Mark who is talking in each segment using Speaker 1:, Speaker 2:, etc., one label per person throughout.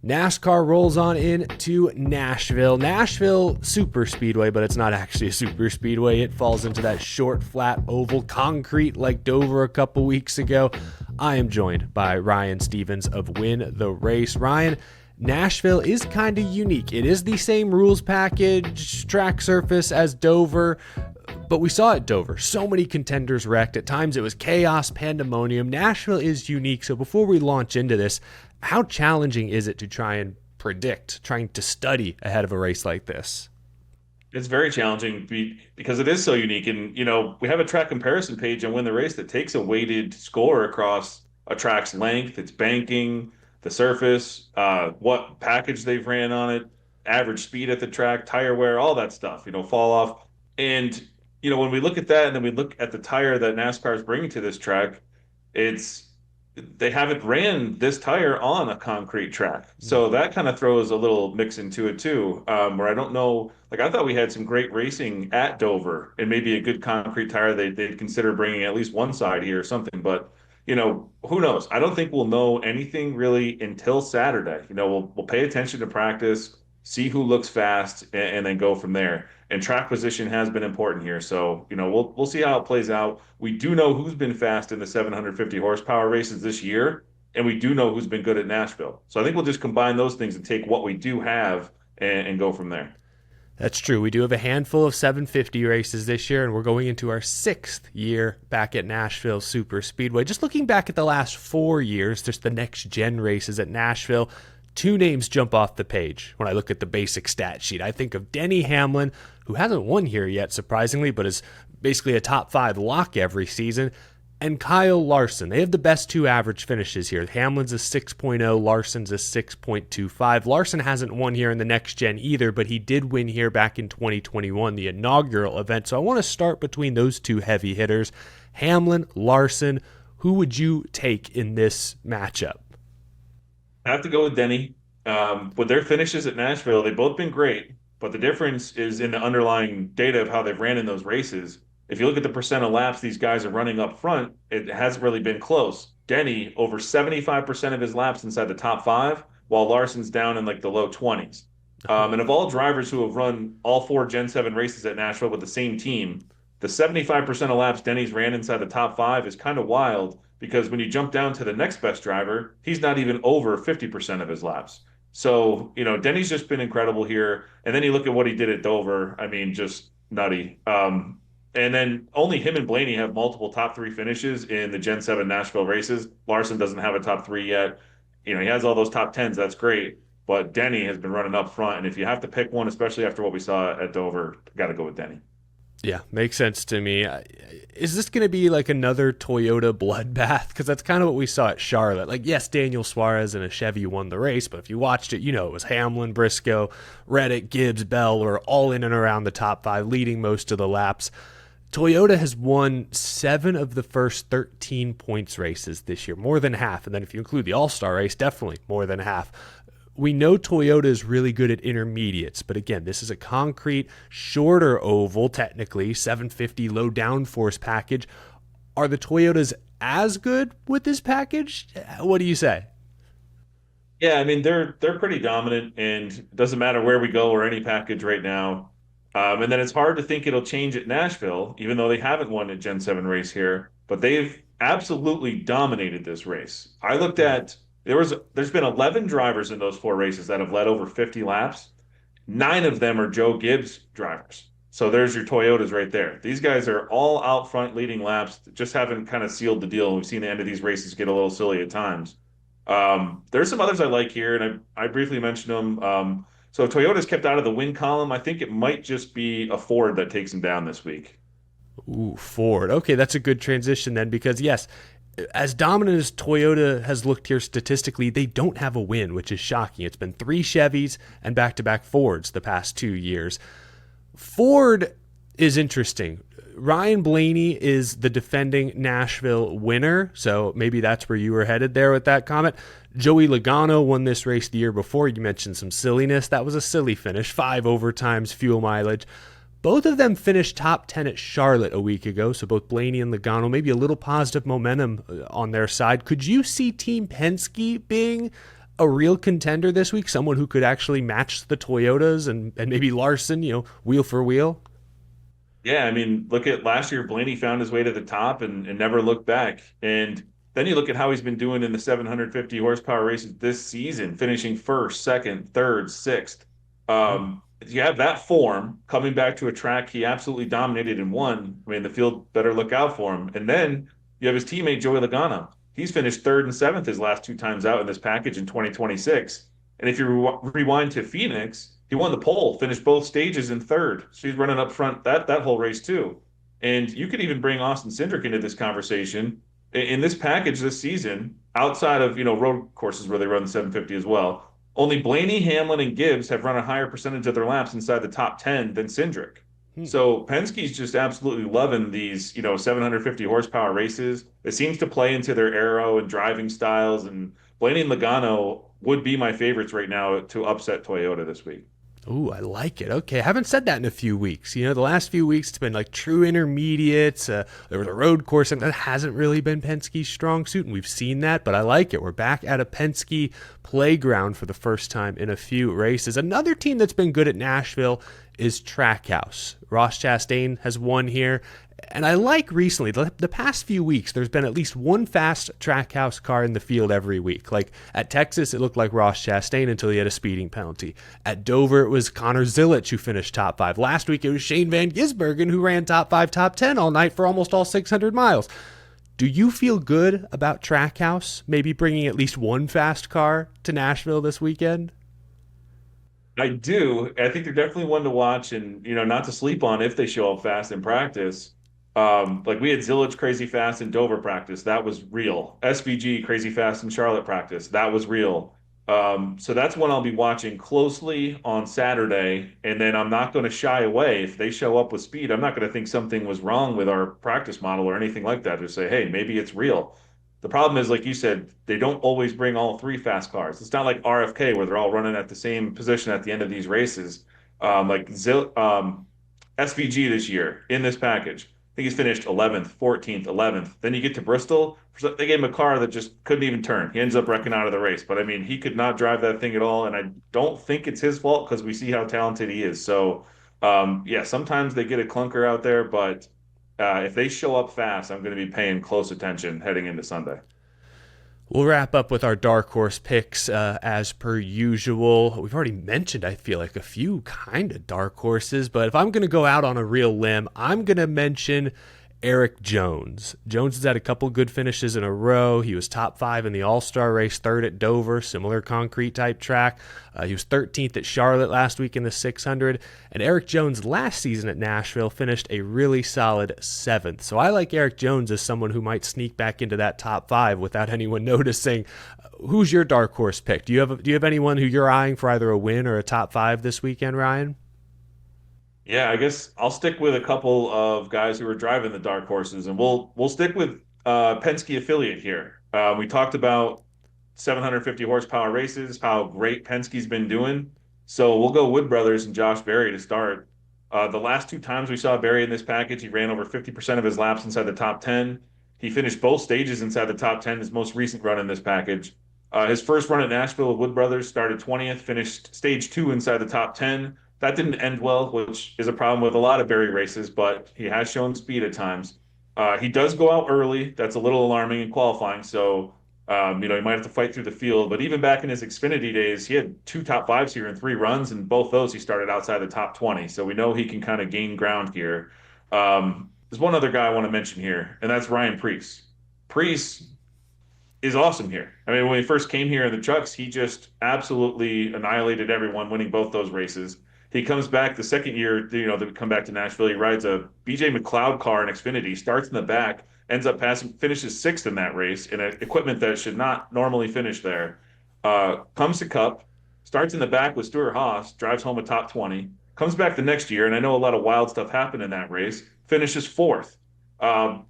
Speaker 1: NASCAR rolls on into Nashville. Nashville super speedway, but it's not actually a super speedway. It falls into that short, flat, oval concrete like Dover a couple weeks ago. I am joined by Ryan Stevens of Win the Race. Ryan, Nashville is kind of unique. It is the same rules package, track surface as Dover, but we saw at Dover so many contenders wrecked. At times it was chaos, pandemonium. Nashville is unique. So before we launch into this, how challenging is it to try and predict, trying to study ahead of a race like this?
Speaker 2: It's very challenging because it is so unique. And, we have a track comparison page on Win the Race that takes a weighted score across a track's length, its banking, the surface, what package they've ran on it, average speed at the track, tire wear, all that stuff, fall off. And, when we look at that and then we look at the tire that NASCAR is bringing to this track, it's they haven't ran this tire on a concrete track. So that kind of throws a little mix into it too, where I don't know, like I thought we had some great racing at Dover and maybe a good concrete tire they'd consider bringing at least one side here or something. But, who knows? I don't think we'll know anything really until Saturday. We'll pay attention to practice, see who looks fast, and then go from there. And track position has been important here. So, we'll see how it plays out. We do know who's been fast in the 750 horsepower races this year, and we do know who's been good at Nashville. So I think we'll just combine those things and take what we do have and go from there.
Speaker 1: That's true. We do have a handful of 750 races this year, and we're going into our 6th year back at Nashville Super Speedway. Just looking back at the last 4 years, just the next gen races at Nashville, two names jump off the page when I look at the basic stat sheet. I think of Denny Hamlin, who hasn't won here yet, surprisingly, but is basically a top 5 lock every season, and Kyle Larson. They have the best two average finishes here. Hamlin's a 6.0, Larson's a 6.25. Larson hasn't won here in the next gen either, but he did win here back in 2021, the inaugural event. So I want to start between those two heavy hitters. Hamlin, Larson, who would you take in this matchup?
Speaker 2: I have to go with Denny. With their finishes at Nashville, they've both been great, but the difference is in the underlying data of how they've ran in those races. If you look at the percent of laps these guys are running up front, it hasn't really been close. Denny, over 75% of his laps inside the top 5, while Larson's down in like the low 20s. And of all drivers who have run all 4 Gen 7 races at Nashville with the same team, the 75% of laps Denny's ran inside the top 5 is kind of wild because when you jump down to the next best driver, he's not even over 50% of his laps. So, Denny's just been incredible here. And then you look at what he did at Dover. I mean, just nutty. And then only him and Blaney have multiple top 3 finishes in the Gen 7 Nashville races. Larson doesn't have a top 3 yet. He has all those top 10s. That's great. But Denny has been running up front. And if you have to pick one, especially after what we saw at Dover, got to go with Denny.
Speaker 1: Yeah, makes sense to me. Is this going to be like another Toyota bloodbath? Because that's kind of what we saw at Charlotte. Like, yes, Daniel Suarez and a Chevy won the race, but if you watched it, it was Hamlin, Briscoe, Reddick, Gibbs, Bell were all in and around the top 5, leading most of the laps. Toyota has won 7 of the first 13 points races this year, more than half. And then if you include the All-Star race, definitely more than half. We know Toyota is really good at intermediates, but again, this is a concrete, shorter oval, technically, 750 low downforce package. Are the Toyotas as good with this package? What do you say?
Speaker 2: Yeah, I mean, they're pretty dominant, and it doesn't matter where we go or any package right now. And then it's hard to think it'll change at Nashville, even though they haven't won a Gen 7 race here, but they've absolutely dominated this race. I looked at there's been 11 drivers in those 4 races that have led over 50 laps. 9 of them are Joe Gibbs drivers. So there's your Toyotas right there. These guys are all out front leading laps, just haven't kind of sealed the deal. We've seen the end of these races get a little silly at times. There's some others I like here, and I briefly mentioned them. So Toyota's kept out of the win column. I think it might just be a Ford that takes him down this week.
Speaker 1: Ooh, Ford. Okay, that's a good transition then, because yes, as dominant as Toyota has looked here statistically, they don't have a win, which is shocking. It's been 3 Chevys and back-to-back Fords the past 2 years. Ford is interesting. Ryan Blaney is the defending Nashville winner, so maybe that's where you were headed there with that comment. Joey Logano won this race the year before. You mentioned some silliness. That was a silly finish, 5 overtimes, fuel mileage. Both of them finished top 10 at Charlotte a week ago, so both Blaney and Logano, maybe a little positive momentum on their side. Could you see Team Penske being a real contender this week? Someone who could actually match the Toyotas and maybe Larson, wheel for wheel?
Speaker 2: Yeah, I mean, look at last year. Blaney found his way to the top and never looked back. And then you look at how he's been doing in the 750 horsepower races this season, finishing first, second, third, sixth. You have that form coming back to a track he absolutely dominated and won. I mean, the field better look out for him. And then you have his teammate Joey Logano. He's finished third and seventh his last two times out in this package in 2026. And if you rewind to Phoenix, he won the pole, finished both stages in third. So he's running up front that whole race too. And you could even bring Austin Cindric into this conversation. In this package this season, outside of road courses where they run the 750 as well, only Blaney, Hamlin, and Gibbs have run a higher percentage of their laps inside the top 10 than Cindric. So Penske's just absolutely loving these 750 horsepower races. It seems to play into their aero and driving styles. And Blaney and Logano would be my favorites right now to upset Toyota this week.
Speaker 1: Ooh, I like it. Okay, I haven't said that in a few weeks. The last few weeks it's been like true intermediates. There was a road course, and that hasn't really been Penske's strong suit, and we've seen that. But I like it. We're back at a Penske playground for the first time in a few races. Another team that's been good at Nashville is Trackhouse. Ross Chastain has won here. And I like recently, the past few weeks, there's been at least one fast Trackhouse car in the field every week. Like at Texas, it looked like Ross Chastain until he had a speeding penalty. At Dover, it was Connor Zilic who finished top 5. Last week, it was Shane Van Gisbergen who ran top 5, top 10 all night for almost all 600 miles. Do you feel good about Trackhouse maybe bringing at least one fast car to Nashville this weekend?
Speaker 2: I do. I think they're definitely one to watch and, not to sleep on if they show up fast in practice. Like we had Zillage crazy fast in Dover practice. That was real. SVG crazy fast in Charlotte practice. That was real. So that's one I'll be watching closely on Saturday. And then I'm not going to shy away. If they show up with speed, I'm not going to think something was wrong with our practice model or anything like that. Just say, hey, maybe it's real. The problem is, like you said, they don't always bring all three fast cars. It's not like RFK where they're all running at the same position at the end of these races. SVG this year in this package. I think he's finished 11th, 14th, 11th. Then you get to Bristol. They gave him a car that just couldn't even turn. He ends up wrecking out of the race. But I mean, he could not drive that thing at all. And I don't think it's his fault because we see how talented he is. So, yeah, sometimes they get a clunker out there. But if they show up fast, I'm going to be paying close attention heading into Sunday.
Speaker 1: We'll wrap up with our dark horse picks as per usual. We've already mentioned, I feel like, a few kind of dark horses, but if I'm going to go out on a real limb, I'm going to mention Eric Jones. Jones has had a couple good finishes in a row. He was top 5 in the All-Star race, third at Dover, similar concrete type track. He was 13th at Charlotte last week in the 600. And Eric Jones last season at Nashville finished a really solid 7th. So I like Eric Jones as someone who might sneak back into that top 5 without anyone noticing. Who's your dark horse pick? Do you have anyone who you're eyeing for either a win or a top 5 this weekend, Ryan?
Speaker 2: Yeah, I guess I'll stick with a couple of guys who are driving the dark horses, and we'll stick with Penske affiliate here. We talked about 750 horsepower races, how great Penske's been doing. So we'll go Wood Brothers and Josh Berry to start. The last two times we saw Berry in this package, he ran over 50% of his laps inside the top 10. He finished both stages inside the top 10, his most recent run in this package. His first run at Nashville with Wood Brothers started 20th, finished stage 2 inside the top 10. That didn't end well, which is a problem with a lot of Berry races, but he has shown speed at times. He does go out early. That's a little alarming in qualifying. So, he might have to fight through the field. But even back in his Xfinity days, he had two top 5s here in 3 runs, and both those he started outside the top 20. So we know he can kind of gain ground here. There's one other guy I want to mention here, and that's Ryan Preece. Preece is awesome here. I mean, when he first came here in the trucks, he just absolutely annihilated everyone, winning both those races. He comes back the second year, they come back to Nashville. He rides a BJ McLeod car in Xfinity, starts in the back, ends up passing, finishes 6th in that race in an equipment that should not normally finish there. Comes to Cup, starts in the back with Stuart Haas, drives home a top 20, comes back the next year, and I know a lot of wild stuff happened in that race, finishes 4th. And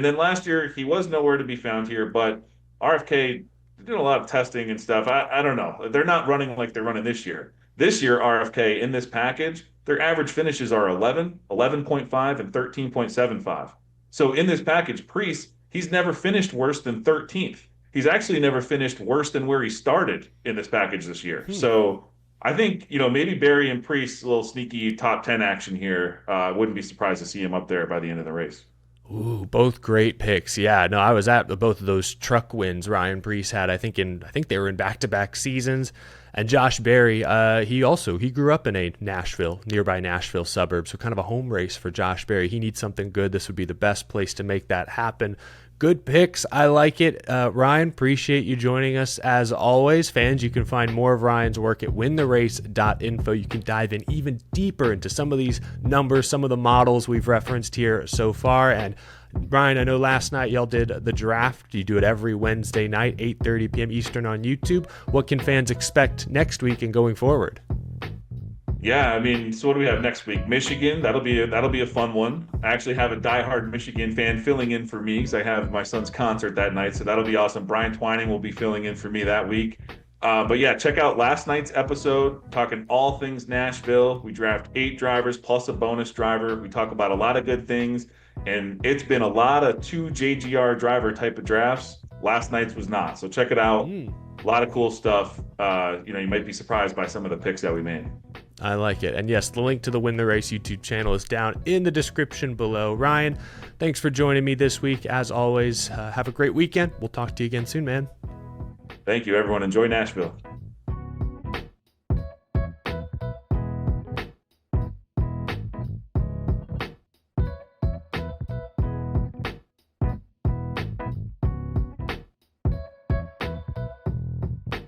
Speaker 2: then last year he was nowhere to be found here, but RFK did a lot of testing and stuff. I don't know. They're not running like they're running this year. This year, RFK in this package, their average finishes are 11, 11.5, and 13.75. So in this package, Preece, he's never finished worse than 13th. he's actually never finished worse than where he started in this package this year. So I think, maybe Barry and Priest, a little sneaky top 10 action here. Wouldn't be surprised to see him up there by the end of the race.
Speaker 1: Ooh, both great picks. Yeah, no, I was at both of those truck wins Ryan Preece had. I think they were in back-to-back seasons. And Josh Berry, he grew up in a nearby Nashville suburb, so kind of a home race for Josh Berry. He needs something good. This would be the best place to make that happen. Good picks. I like it. Ryan, appreciate you joining us as always. Fans, you can find more of Ryan's work at wintherace.info. You can dive in even deeper into some of these numbers, some of the models we've referenced here so far. And Ryan, I know last night y'all did the draft. You do it every Wednesday night, 8:30 p.m. Eastern on YouTube. What can fans expect next week and going forward?
Speaker 2: Yeah, I mean, so what do we have next week? Michigan, that'll be a fun one. I actually have a diehard Michigan fan filling in for me because I have my son's concert that night, so that'll be awesome. Brian Twining will be filling in for me that week. But yeah, check out last night's episode, talking all things Nashville. We draft 8 drivers plus a bonus driver. We talk about a lot of good things, and it's been a lot of 2 JGR driver type of drafts. Last night's was not, so check it out. A lot of cool stuff. You might be surprised by some of the picks that we made.
Speaker 1: I like it. And yes, the link to the Win the Race YouTube channel is down in the description below. Ryan, thanks for joining me this week. As always, have a great weekend. We'll talk to you again soon, man.
Speaker 2: Thank you, everyone. Enjoy Nashville.